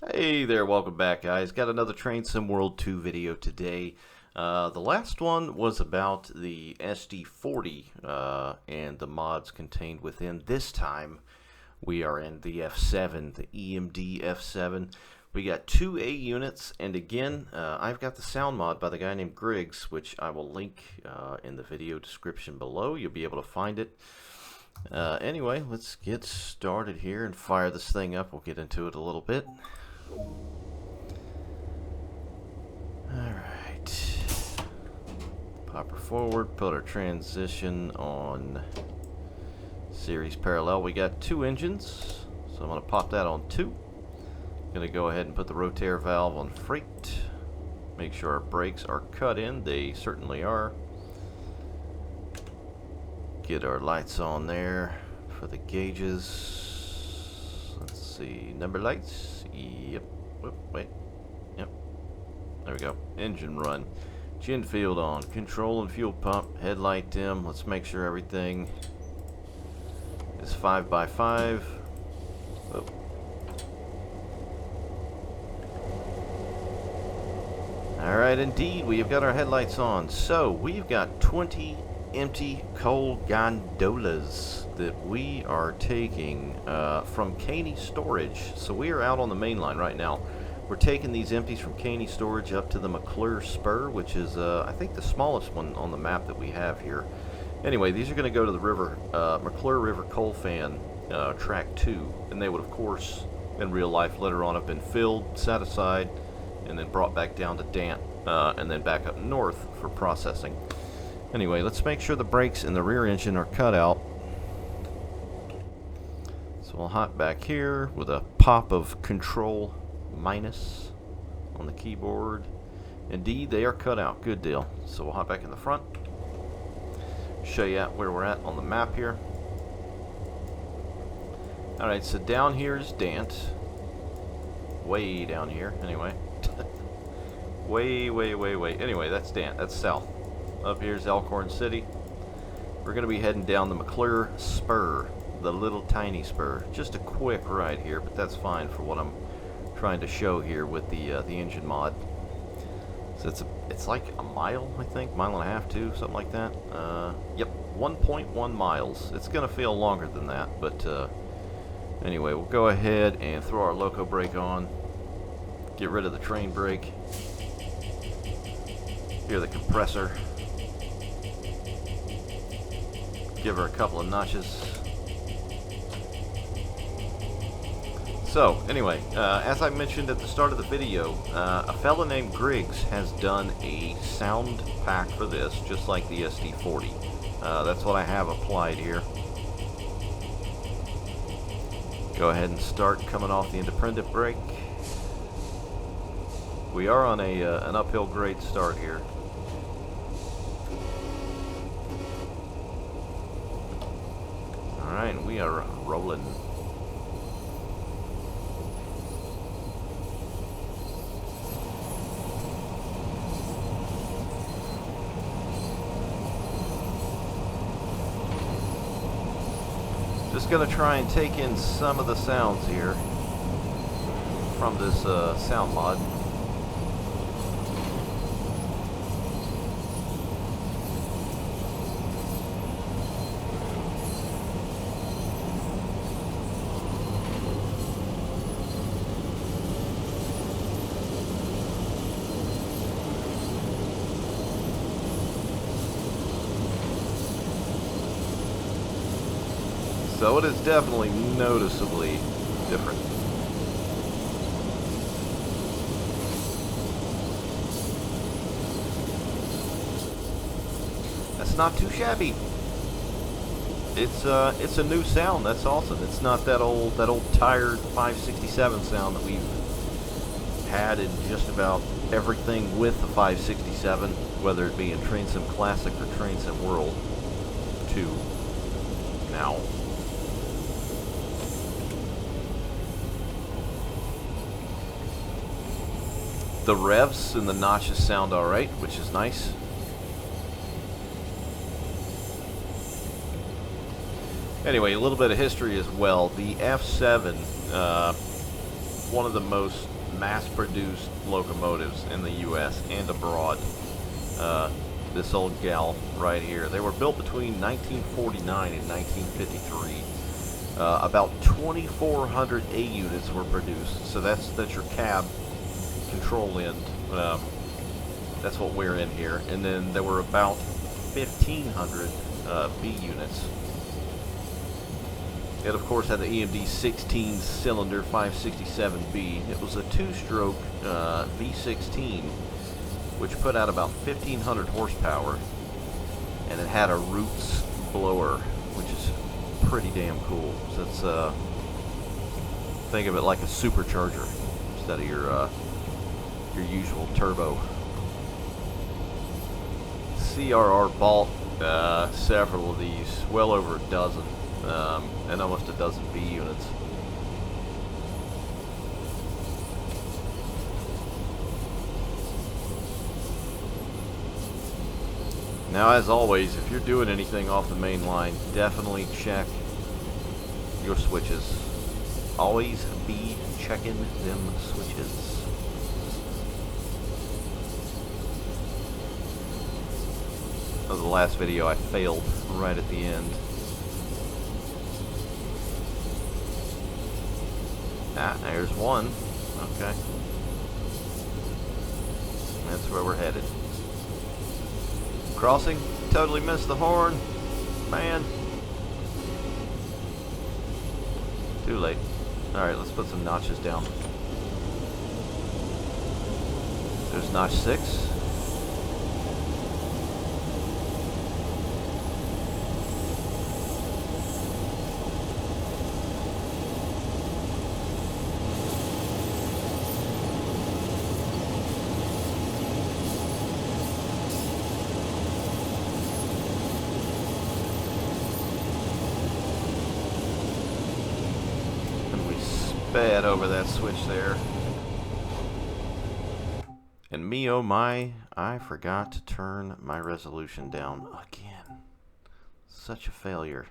Hey there, welcome back guys. Got another Train Sim World 2 video today. The last one was about the SD40 and the mods contained within. This time we are in the F7, the EMD F7. We got two A units, and again, I've got the sound mod by the guy named Griggs, which I will link in the video description below. You'll be able to find it. Anyway, let's get started here and fire this thing up. We'll get into it a little bit. Alright. Pop her forward, put our transition on series parallel. We got two engines, so I'm going to pop that on 2. Going to go ahead and put the rotator valve on freight. Make sure our brakes are cut in. They certainly are. Get our lights on there for the gauges. Let's see, number lights. Yep. Whoop, wait. Yep. There we go. Engine run. Clinchfield on. Control and fuel pump. Headlight dim. Let's make sure everything is 5x5. Oh. Alright, indeed, we have got our headlights on. So, we've got 20 empty coal gondolas that we are taking from Caney Storage. So we are out on the main line right now. We're taking these empties from Caney Storage up to the McClure Spur, which is I think the smallest one on the map that we have here. Anyway, these are going to go to the river, McClure River Coal Fan Track 2, and they would of course in real life later on have been filled, set aside, and then brought back down to Dant, and then back up north for processing. Anyway, let's make sure the brakes in the rear engine are cut out. So we'll hop back here with a pop of Control minus on the keyboard. Indeed, they are cut out. Good deal. So we'll hop back in the front. Show you where we're at on the map here. Alright, so down here is Dant. Way down here, anyway. way. Anyway, that's Dant. That's south. Up here's Elkhorn City. We're going to be heading down the McClure Spur, the little tiny spur. Just a quick ride here, but that's fine for what I'm trying to show here with the engine mod. So it's like a mile, I think, mile and a half too, something like that. Yep, 1.1 miles. It's going to feel longer than that, but anyway, we'll go ahead and throw our loco brake on. Get rid of the train brake. Hear the compressor. Give her a couple of notches. So, anyway, as I mentioned at the start of the video, a fella named Griggs has done a sound pack for this, just like the SD40. That's what I have applied here. Go ahead and start coming off the independent brake. We are on an uphill grade start here. Alright, we are rolling. Just gonna try and take in some of the sounds here from this sound mod. So it is definitely noticeably different. That's not too shabby. It's a new sound. That's awesome. It's not that old tired 567 sound that we've had in just about everything with the 567, whether it be in Train Sim Classic or Train Sim World 2 now. The revs and the notches sound alright, which is nice. Anyway, a little bit of history as well. The F7 one of the most mass-produced locomotives in the U.S. and abroad. This old gal right here. They were built between 1949 and 1953. About 2,400 A units were produced. So that's your cab control end. That's what we're in here. And then there were about 1,500 B units. It of course had the EMD 16-cylinder 567B. It was a two-stroke V16, which put out about 1,500 horsepower, and it had a roots blower, which is pretty damn cool. So it's think of it like a supercharger instead of your usual turbo. CRR bought several of these, well over a dozen. And almost a dozen B units. Now, as always, if you're doing anything off the main line, definitely check your switches. Always be checking them switches. That was the last video I failed right at the end. Ah, there's one. Okay. That's where we're headed. Crossing. Totally missed the horn. Man. Too late. Alright, let's put some notches down. There's notch 6. Bad over that switch there. And me oh my, I forgot to turn my resolution down again. Such a failure.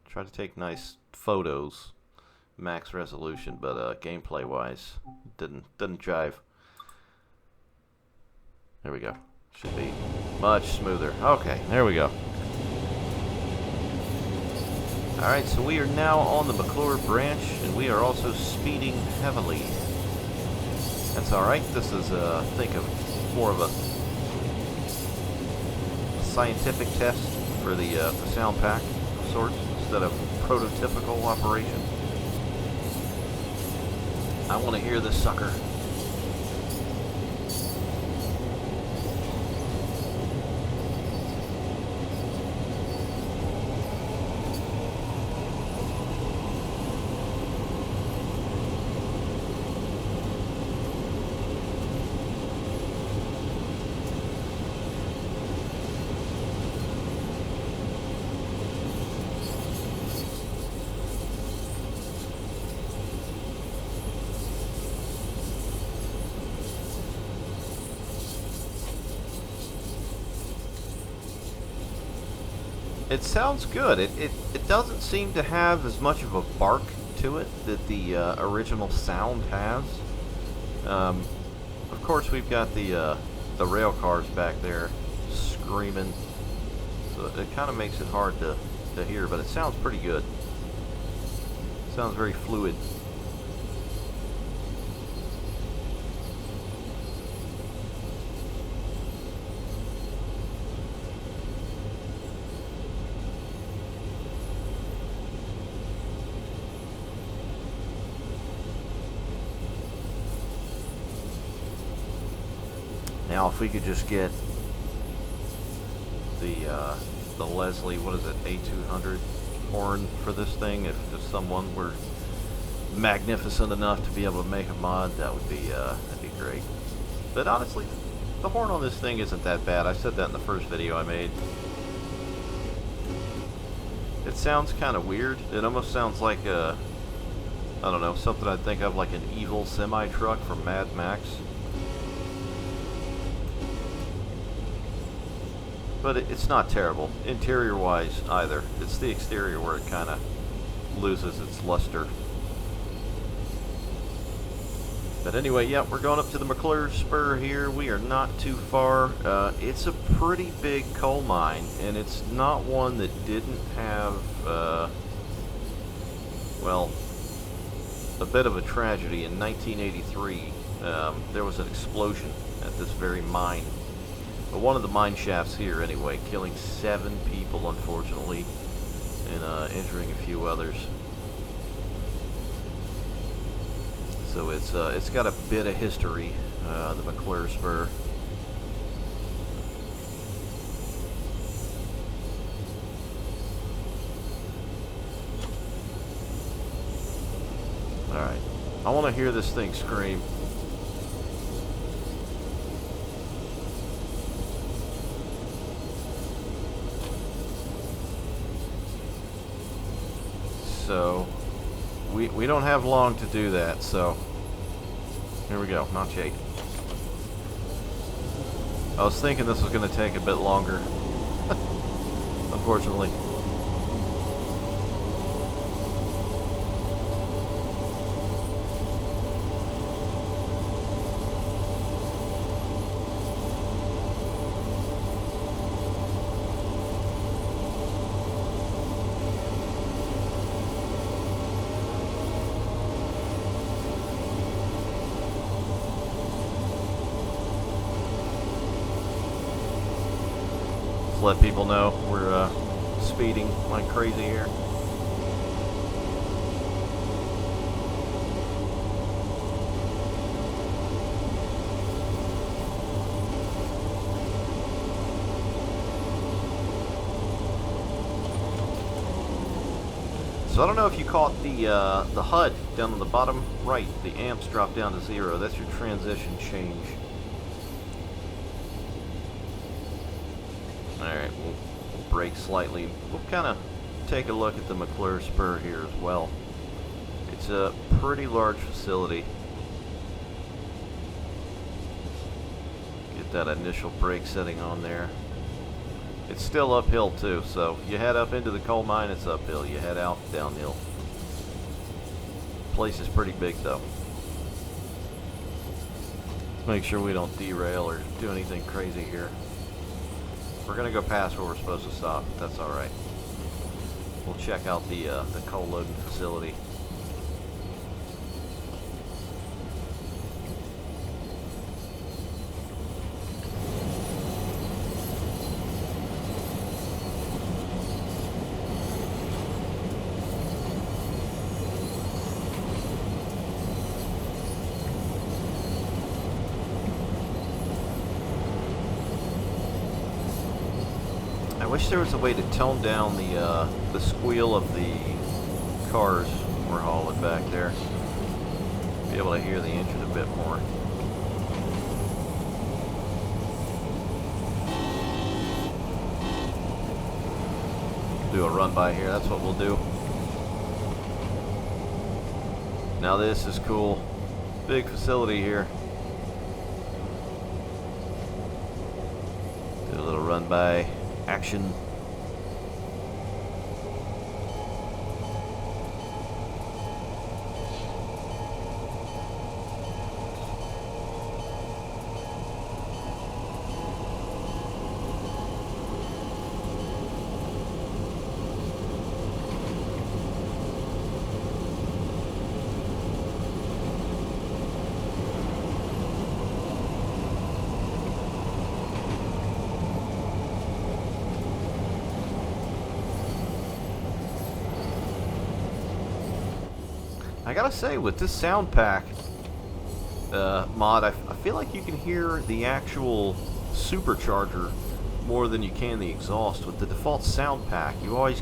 Try to take nice photos, max resolution, but gameplay wise didn't jive. There we go. Should be much smoother. Okay, there we go. Alright, so we are now on the McClure branch, and we are also speeding heavily. That's alright. This is, think of more of a scientific test for the sound pack of sorts, instead of prototypical operation. I want to hear this sucker. It sounds good. It doesn't seem to have as much of a bark to it that the original sound has. Of course, we've got the rail cars back there screaming, so it kind of makes it hard to hear, but it sounds pretty good. It sounds very fluid. Now, if we could just get the Leslie, what is it, A200 horn for this thing, if someone were magnificent enough to be able to make a mod, that'd be great. But honestly, the horn on this thing isn't that bad. I said that in the first video I made. It sounds kind of weird. It almost sounds like I don't know, something I'd think of like an evil semi-truck from Mad Max. But it's not terrible, interior-wise either. It's the exterior where it kind of loses its luster. But anyway, yeah, we're going up to the McClure Spur here. We are not too far. It's a pretty big coal mine, and it's not one that didn't have, well, a bit of a tragedy. In 1983, there was an explosion at this very mine. But one of the mine shafts here, anyway, killing 7 people, unfortunately, and injuring a few others. So it's got a bit of history, the McClure Spur. Alright, I want to hear this thing scream. So we don't have long to do that, so here we go, not yet. I was thinking this was going to take a bit longer, unfortunately. Let people know we're speeding like crazy here. So I don't know if you caught the HUD down on the bottom right. The amps drop down to 0. That's your transition change. Alright, we'll brake slightly. We'll kind of take a look at the McClure Spur here as well. It's a pretty large facility. Get that initial brake setting on there. It's still uphill too, so you head up into the coal mine, it's uphill. You head out, downhill. Place is pretty big though. Let's make sure we don't derail or do anything crazy here. We're gonna go past where we're supposed to stop. That's all right. We'll check out the coal loading facility. I wish there was a way to tone down the squeal of the cars we're hauling back there. Be able to hear the engine a bit more. Do a run by here, that's what we'll do. Now this is cool. Big facility here. Do a little run by action. I gotta say, with this sound pack mod, I feel like you can hear the actual supercharger more than you can the exhaust. With the default sound pack, you're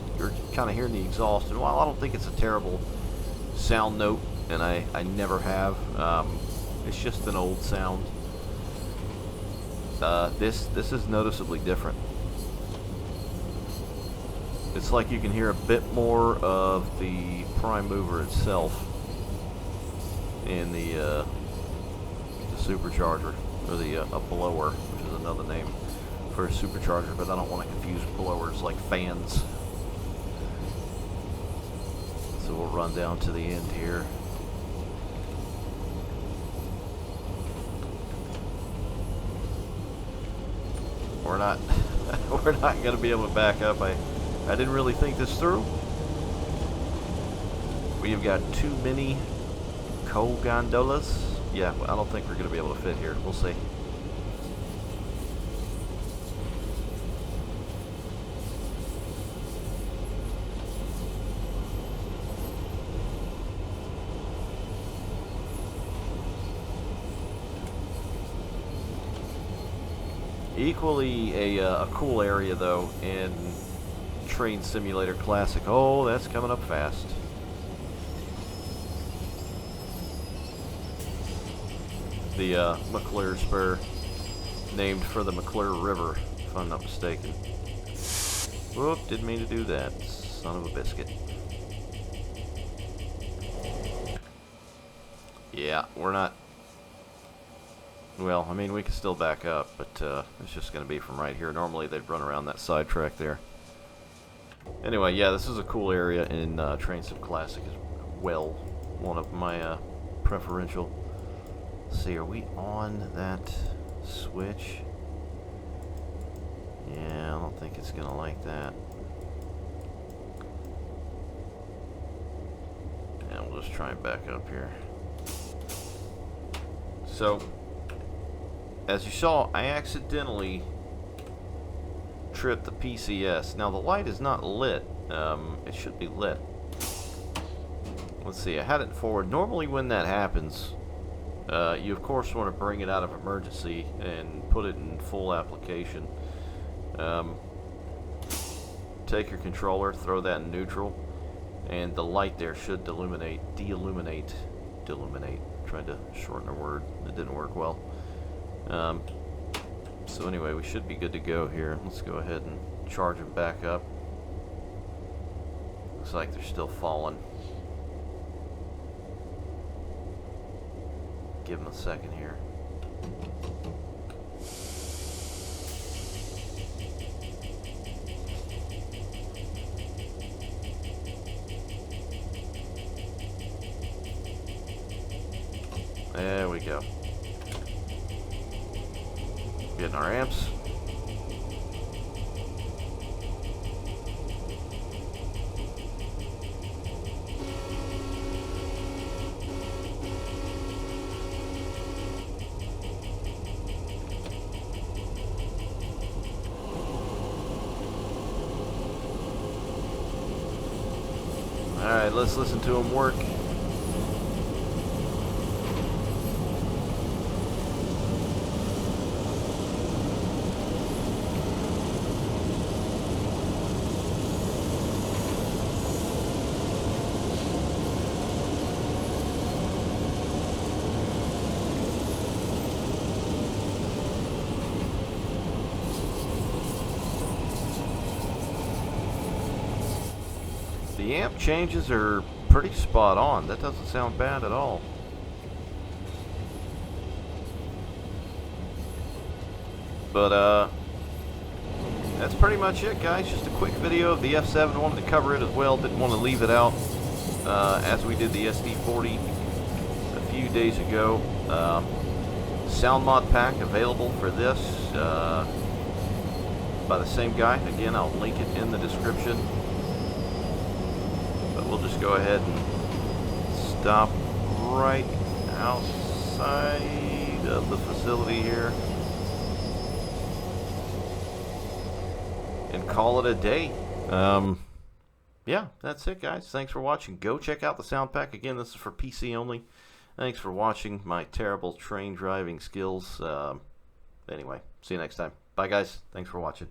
kind of hearing the exhaust, and while I don't think it's a terrible sound note, and I never have, it's just an old sound. This is noticeably different. It's like you can hear a bit more of the prime mover itself in the supercharger, or the a blower, which is another name for a supercharger, but I don't want to confuse blowers like fans. So we'll run down to the end here. not we're not going to be able to back up. I didn't really think this through. We've got too many coal gondolas. Yeah, I don't think we're going to be able to fit here. We'll see. Equally a cool area though in Train Simulator Classic. Oh, that's coming up fast. The McClure Spur, named for the McClure River, if I'm not mistaken. Whoop, didn't mean to do that. Son of a biscuit. Yeah, we're not... Well, I mean, we can still back up, but it's just going to be from right here. Normally, they'd run around that side track there. Anyway, yeah, this is a cool area in Train Sim Classic as well. One of my preferential. Let's see, are we on that switch? Yeah, I don't think it's going to like that. Yeah, we'll just try and back up here. So... as you saw, I accidentally tripped the PCS. Now the light is not lit. It should be lit. Let's see, I had it forward. Normally when that happens, you of course want to bring it out of emergency and put it in full application. Take your controller, throw that in neutral, and the light there should deilluminate. Tried to shorten a word. It didn't work well. So anyway, we should be good to go here. Let's go ahead and charge them back up. Looks like they're still falling. Give them a second here. There we go. Getting our amps. Alright, let's listen to them work. The amp changes are pretty spot on. That doesn't sound bad at all. But that's pretty much it, guys. Just a quick video of the F7. Wanted to cover it as well. Didn't want to leave it out as we did the SD40 a few days ago. Sound mod pack available for this by the same guy. Again, I'll link it in the description. We'll just go ahead and stop right outside of the facility here and call it a day. Yeah, that's it, guys. Thanks for watching. Go check out the sound pack. Again, this is for PC only. Thanks for watching my terrible train driving skills. Anyway, see you next time. Bye, guys. Thanks for watching.